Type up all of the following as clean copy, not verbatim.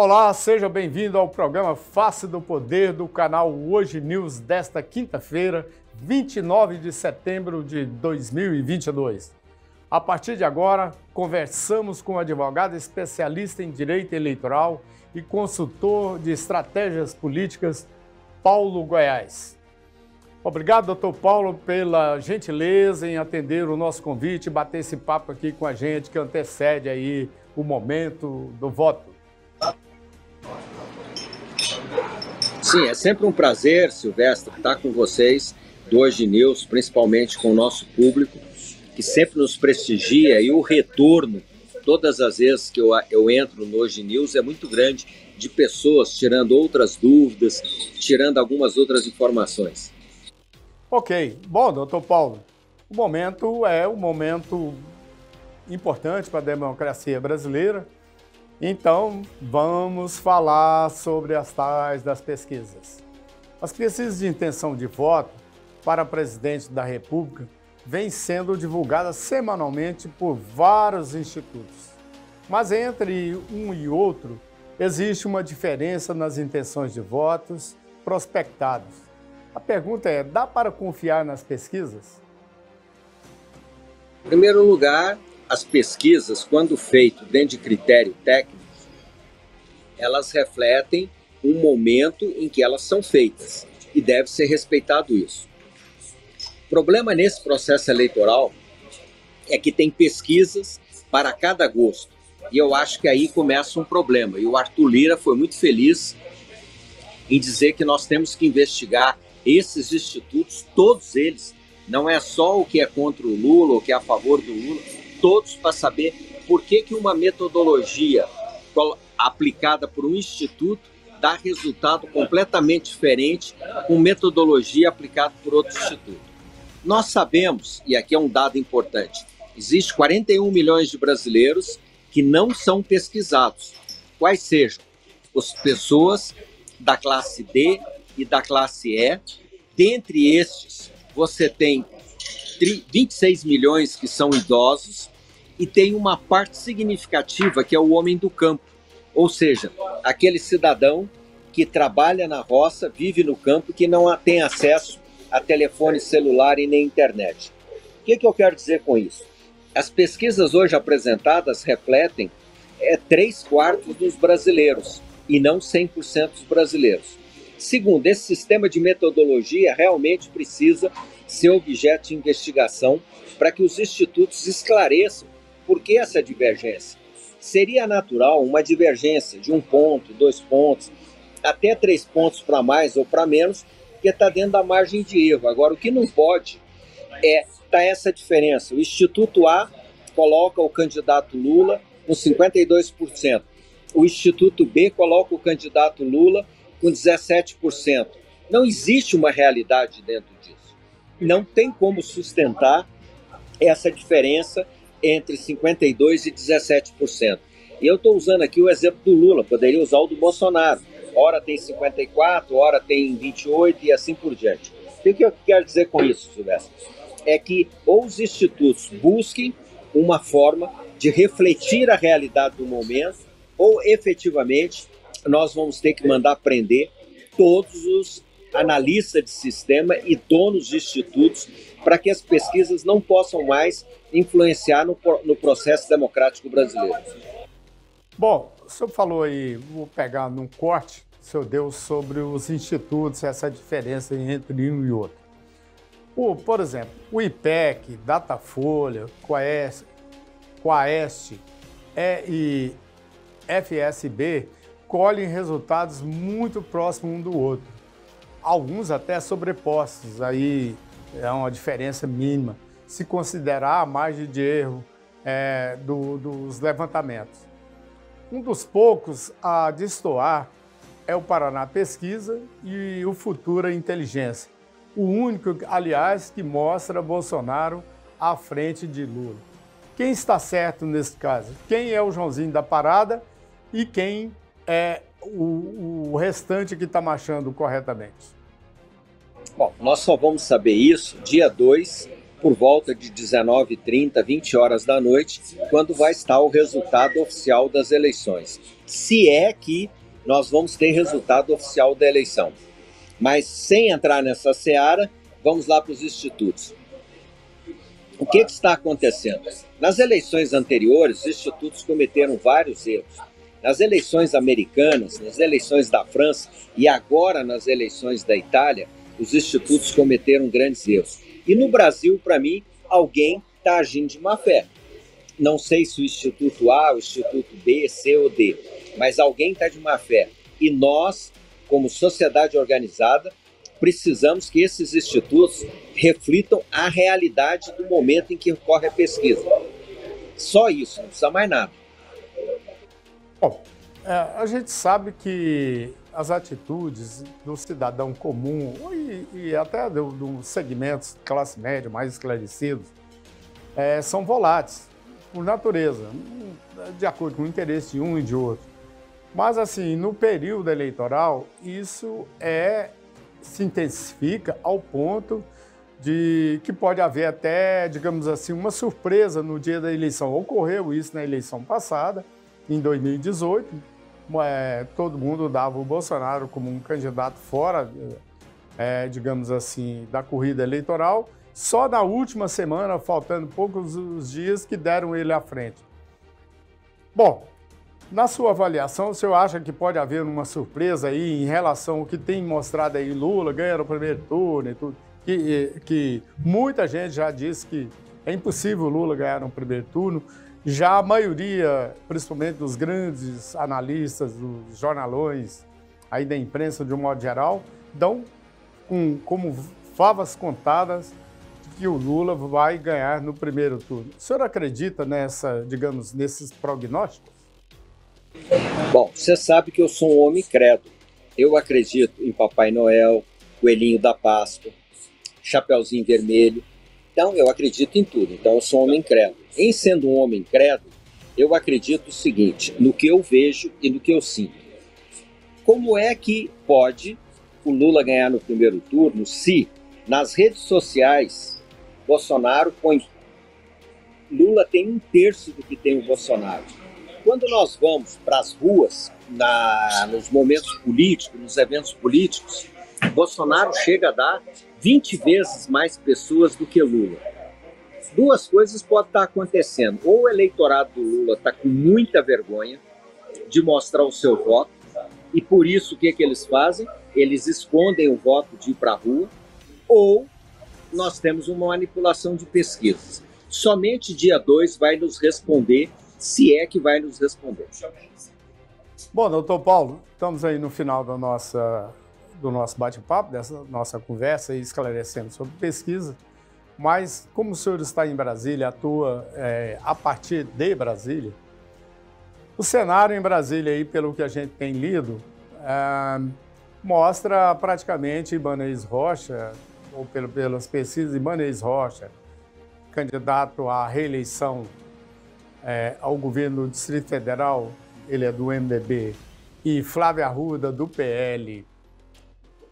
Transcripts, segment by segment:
Olá, seja bem-vindo ao programa Face do Poder do canal Hoje News desta quinta-feira, 29 de setembro de 2022. A partir de agora, conversamos com o advogado especialista em direito eleitoral e consultor de estratégias políticas, Paulo Goiás. Obrigado, doutor Paulo, pela gentileza em atender o nosso convite e bater esse papo aqui com a gente que antecede aí o momento do voto. Sim, é sempre um prazer, Silvestre, estar com vocês do Hoje News, principalmente com o nosso público, que sempre nos prestigia, e o retorno, todas as vezes que eu entro no Hoje News, é muito grande, de pessoas tirando outras dúvidas, tirando algumas outras informações. Ok. Bom, doutor Paulo, o momento é um momento importante para a democracia brasileira. Então, vamos falar sobre as tais das pesquisas. As pesquisas de intenção de voto para presidente da República vêm sendo divulgadas semanalmente por vários institutos. Mas entre um e outro, existe uma diferença nas intenções de votos prospectados. A pergunta é, dá para confiar nas pesquisas? Em primeiro lugar, as pesquisas, quando feitas dentro de critério técnico, elas refletem um momento em que elas são feitas e deve ser respeitado isso. O problema nesse processo eleitoral é que tem pesquisas para cada gosto e eu acho que aí começa um problema. E o Arthur Lira foi muito feliz em dizer que nós temos que investigar esses institutos, todos eles, não é só o que é contra o Lula ou o que é a favor do Lula, todos, para saber por que uma metodologia aplicada por um instituto dá resultado completamente diferente com metodologia aplicada por outro instituto. Nós sabemos, e aqui é um dado importante, existe 41 milhões de brasileiros que não são pesquisados, quais sejam as pessoas da classe D e da classe E. Dentre estes, você tem 26 milhões que são idosos e tem uma parte significativa que é o homem do campo, ou seja, aquele cidadão que trabalha na roça, vive no campo, que não tem acesso a telefone celular e nem internet. O que eu quero dizer com isso? As pesquisas hoje apresentadas refletem 3/4 dos brasileiros e não 100% dos brasileiros. Segundo, esse sistema de metodologia realmente precisa ser objeto de investigação para que os institutos esclareçam por que essa divergência. Seria natural uma divergência de 1 ponto, 2 pontos, até 3 pontos para mais ou para menos, que está dentro da margem de erro. Agora, o que não pode é estar essa diferença. O Instituto A coloca o candidato Lula com 52%. O Instituto B coloca o candidato Lula com 17%. Não existe uma realidade dentro disso. Não tem como sustentar essa diferença entre 52% e 17%. E eu estou usando aqui o exemplo do Lula, poderia usar o do Bolsonaro. Ora tem 54%, ora tem 28% e assim por diante. O que eu quero dizer com isso, Silvestre? É que ou os institutos busquem uma forma de refletir a realidade do momento, ou efetivamente nós vamos ter que mandar prender todos os analistas de sistema e donos de institutos para que as pesquisas não possam mais influenciar no processo democrático brasileiro. Bom, o senhor falou aí, vou pegar num corte que o senhor deu sobre os institutos, essa diferença entre um e outro. Por exemplo, o IPEC, Datafolha, Quaest e FSB colhem resultados muito próximos um do outro. Alguns até sobrepostos, aí é uma diferença mínima, se considerar a margem de erro dos levantamentos. Um dos poucos a destoar é o Paraná Pesquisa e o Futura Inteligência. O único, aliás, que mostra Bolsonaro à frente de Lula. Quem está certo nesse caso? Quem é o Joãozinho da parada e quem é o restante que está marchando corretamente? Bom, nós só vamos saber isso dia 2, por volta de 19h30, 20 horas da noite, quando vai estar o resultado oficial das eleições. Se é que nós vamos ter resultado oficial da eleição. Mas sem entrar nessa seara, vamos lá para os institutos. O que está acontecendo? Nas eleições anteriores, os institutos cometeram vários erros. Nas eleições americanas, nas eleições da França e agora nas eleições da Itália, os institutos cometeram grandes erros. E no Brasil, para mim, alguém está agindo de má fé. Não sei se o Instituto A, o Instituto B, C ou D, mas alguém está de má fé. E nós, como sociedade organizada, precisamos que esses institutos reflitam a realidade do momento em que ocorre a pesquisa. Só isso, não precisa mais nada. Bom, a gente sabe que as atitudes do cidadão comum e até dos segmentos classe média mais esclarecidos são voláteis, por natureza, de acordo com o interesse de um e de outro. Mas, assim, no período eleitoral, isso se intensifica ao ponto de que pode haver até, digamos assim, uma surpresa no dia da eleição. Ocorreu isso na eleição passada, em 2018, todo mundo dava o Bolsonaro como um candidato fora, digamos assim, da corrida eleitoral. Só na última semana, faltando poucos os dias, que deram ele à frente. Bom, na sua avaliação, o senhor acha que pode haver uma surpresa aí em relação ao que tem mostrado aí Lula ganhando o primeiro turno e tudo? Que muita gente já disse que é impossível Lula ganhar no primeiro turno. Já a maioria, principalmente dos grandes analistas, dos jornalões, aí da imprensa de um modo geral, dão como favas contadas que o Lula vai ganhar no primeiro turno. O senhor acredita nesses prognósticos? Bom, você sabe que eu sou um homem crédulo. Eu acredito em Papai Noel, Coelhinho da Páscoa, Chapeuzinho Vermelho. Então, eu acredito em tudo. Então, eu sou um homem crédulo. Em sendo um homem crédulo, eu acredito o seguinte, no que eu vejo e no que eu sinto. Como é que pode o Lula ganhar no primeiro turno se nas redes sociais Bolsonaro põe... Lula tem 1/3 do que tem o Bolsonaro. Quando nós vamos para as ruas, nos momentos políticos, nos eventos políticos, Bolsonaro chega a dar 20 vezes mais pessoas do que Lula. Duas coisas podem estar acontecendo. Ou o eleitorado do Lula está com muita vergonha de mostrar o seu voto, e por isso o que eles fazem? Eles escondem o voto de ir para a rua, ou nós temos uma manipulação de pesquisas. Somente dia 2 vai nos responder, se é que vai nos responder. Bom, doutor Paulo, estamos aí no final do nosso bate-papo, dessa nossa conversa, e esclarecendo sobre pesquisa. Mas, como o senhor está em Brasília, atua a partir de Brasília, o cenário em Brasília, aí, pelo que a gente tem lido, mostra praticamente Ibanez Rocha, ou pelas pesquisas, Ibanez Rocha, candidato à reeleição ao governo do Distrito Federal, ele é do MDB, e Flávia Arruda, do PL,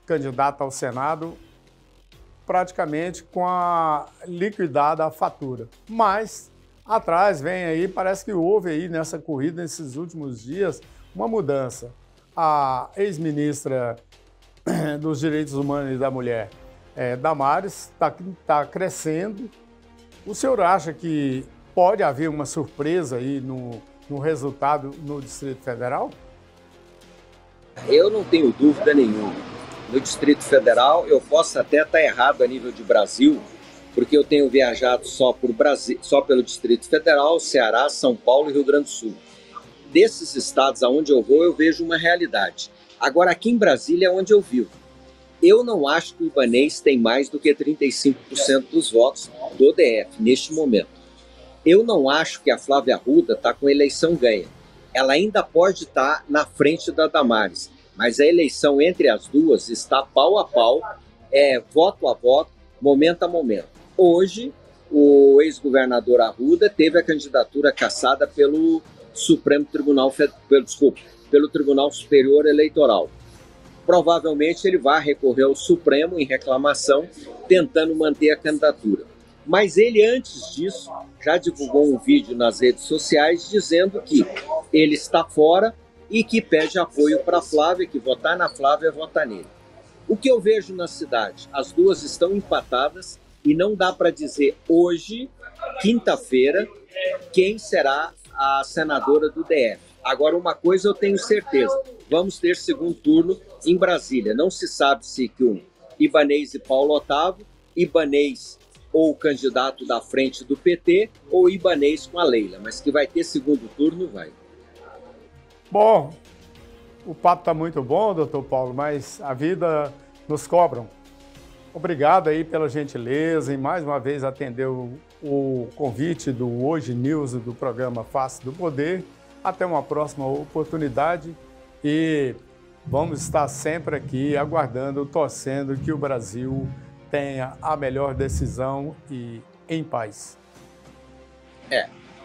candidato ao Senado, praticamente com a liquidada a fatura. Mas atrás vem aí, parece que houve aí nessa corrida, nesses últimos dias, uma mudança. A ex-ministra dos Direitos Humanos e da Mulher, Damares, está crescendo. O senhor acha que pode haver uma surpresa aí no resultado no Distrito Federal? Eu não tenho dúvida nenhuma. No Distrito Federal, eu posso até estar errado a nível de Brasil, porque eu tenho viajado só pelo Distrito Federal, Ceará, São Paulo e Rio Grande do Sul. Desses estados aonde eu vou, eu vejo uma realidade. Agora, aqui em Brasília é onde eu vivo. Eu não acho que o Ibanez tem mais do que 35% dos votos do DF neste momento. Eu não acho que a Flávia Arruda está com a eleição ganha. Ela ainda pode estar na frente da Damares, mas a eleição entre as duas está pau a pau, voto a voto, momento a momento. Hoje, o ex-governador Arruda teve a candidatura cassada pelo pelo Tribunal Superior Eleitoral. Provavelmente ele vai recorrer ao Supremo em reclamação, tentando manter a candidatura. Mas ele, antes disso, já divulgou um vídeo nas redes sociais dizendo que ele está fora e que pede apoio para a Flávia, que votar na Flávia é votar nele. O que eu vejo na cidade? As duas estão empatadas e não dá para dizer hoje, quinta-feira, quem será a senadora do DF. Agora, uma coisa eu tenho certeza, vamos ter segundo turno em Brasília. Não se sabe se com Ibanez e Paulo Otávio, Ibanez ou o candidato da frente do PT, ou Ibanez com a Leila, mas que vai ter segundo turno, vai. Bom, o papo está muito bom, doutor Paulo, mas a vida nos cobra. Obrigado aí pela gentileza e mais uma vez atendeu o convite do Hoje News do programa Face do Poder. Até uma próxima oportunidade e vamos estar sempre aqui aguardando, torcendo que o Brasil tenha a melhor decisão e em paz.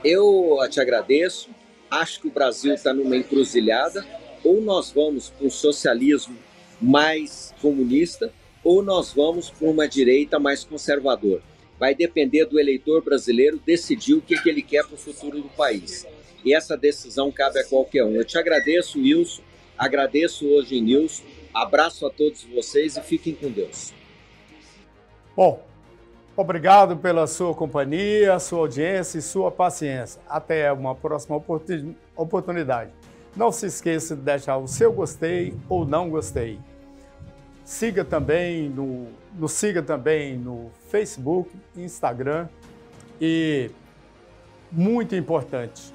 Eu te agradeço. Acho que o Brasil está numa encruzilhada. Ou nós vamos para um socialismo mais comunista, ou nós vamos para uma direita mais conservadora. Vai depender do eleitor brasileiro decidir o que ele quer para o futuro do país. E essa decisão cabe a qualquer um. Eu te agradeço, Wilson. Agradeço Hoje News. Abraço a todos vocês e fiquem com Deus. Bom, obrigado pela sua companhia, sua audiência e sua paciência. Até uma próxima oportunidade. Não se esqueça de deixar o seu gostei ou não gostei. Siga também nos siga também no Facebook, Instagram e, muito importante,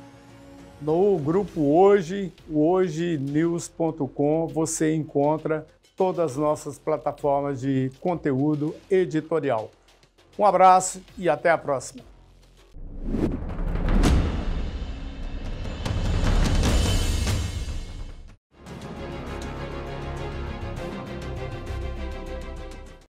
no grupo Hoje, hojenews.com, você encontra todas as nossas plataformas de conteúdo editorial. Um abraço e até a próxima.